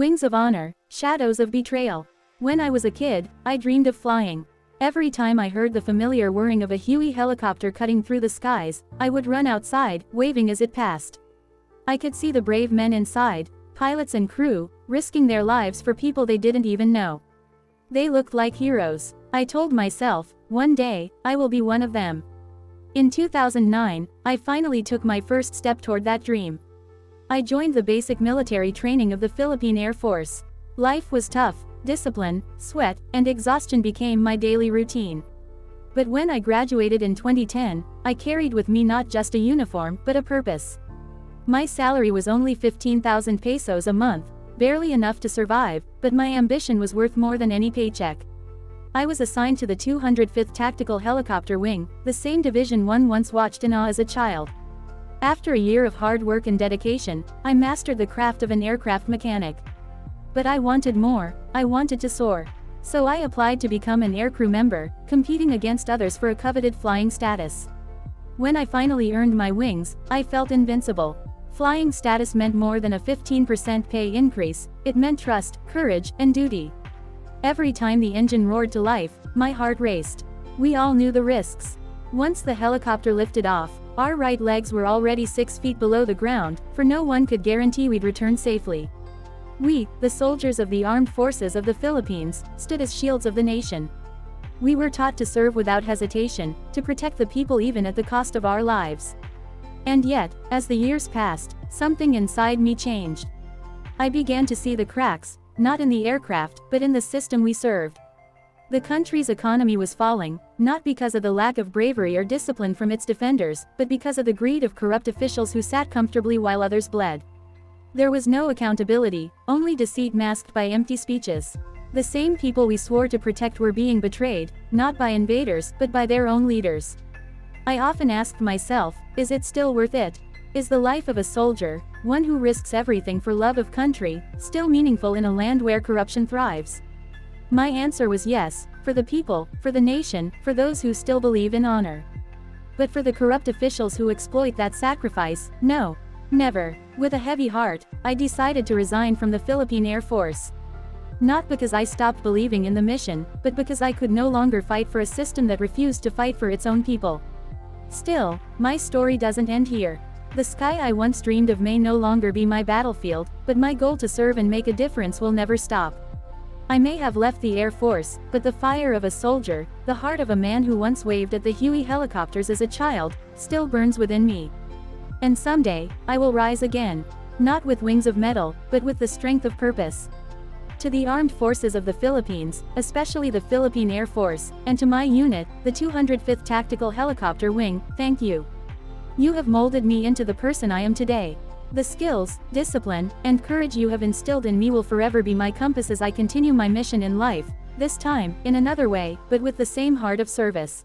Wings of honor, shadows of betrayal. When I was a kid, I dreamed of flying. Every time I heard the familiar whirring of a Huey helicopter cutting through the skies, I would run outside, waving as it passed. I could see the brave men inside, pilots and crew, risking their lives for people they didn't even know. They looked like heroes. I told myself, one day, I will be one of them. In 2009, I finally took my first step toward that dream. I joined the basic military training of the Philippine Air Force. Life was tough, discipline, sweat, and exhaustion became my daily routine. But when I graduated in 2010, I carried with me not just a uniform, but a purpose. My salary was only 15,000 pesos a month, barely enough to survive, but my ambition was worth more than any paycheck. I was assigned to the 205th Tactical Helicopter Wing, the same division one once watched in awe as a child. After a year of hard work and dedication, I mastered the craft of an aircraft mechanic. But I wanted more, I wanted to soar. So I applied to become an aircrew member, competing against others for a coveted flying status. When I finally earned my wings, I felt invincible. Flying status meant more than a 15% pay increase, it meant trust, courage, and duty. Every time the engine roared to life, my heart raced. We all knew the risks. Once the helicopter lifted off, our right legs were already 6 feet below the ground, for no one could guarantee we'd return safely. We, the soldiers of the armed forces of the Philippines, stood as shields of the nation. We were taught to serve without hesitation, to protect the people even at the cost of our lives. And yet, as the years passed, something inside me changed. I began to see the cracks, not in the aircraft, but in the system we served. The country's economy was falling, not because of the lack of bravery or discipline from its defenders, but because of the greed of corrupt officials who sat comfortably while others bled. There was no accountability, only deceit masked by empty speeches. The same people we swore to protect were being betrayed, not by invaders, but by their own leaders. I often asked myself, is it still worth it? Is the life of a soldier, one who risks everything for love of country, still meaningful in a land where corruption thrives? My answer was yes, for the people, for the nation, for those who still believe in honor. But for the corrupt officials who exploit that sacrifice, no. Never. With a heavy heart, I decided to resign from the Philippine Air Force. Not because I stopped believing in the mission, but because I could no longer fight for a system that refused to fight for its own people. Still, my story doesn't end here. The sky I once dreamed of may no longer be my battlefield, but my goal to serve and make a difference will never stop. I may have left the Air Force, but the fire of a soldier, the heart of a man who once waved at the Huey helicopters as a child, still burns within me. And someday, I will rise again. Not with wings of metal, but with the strength of purpose. To the armed forces of the Philippines, especially the Philippine Air Force, and to my unit, the 205th Tactical Helicopter Wing, thank you. You have molded me into the person I am today. The skills, discipline, and courage you have instilled in me will forever be my compass as I continue my mission in life, this time, in another way, but with the same heart of service.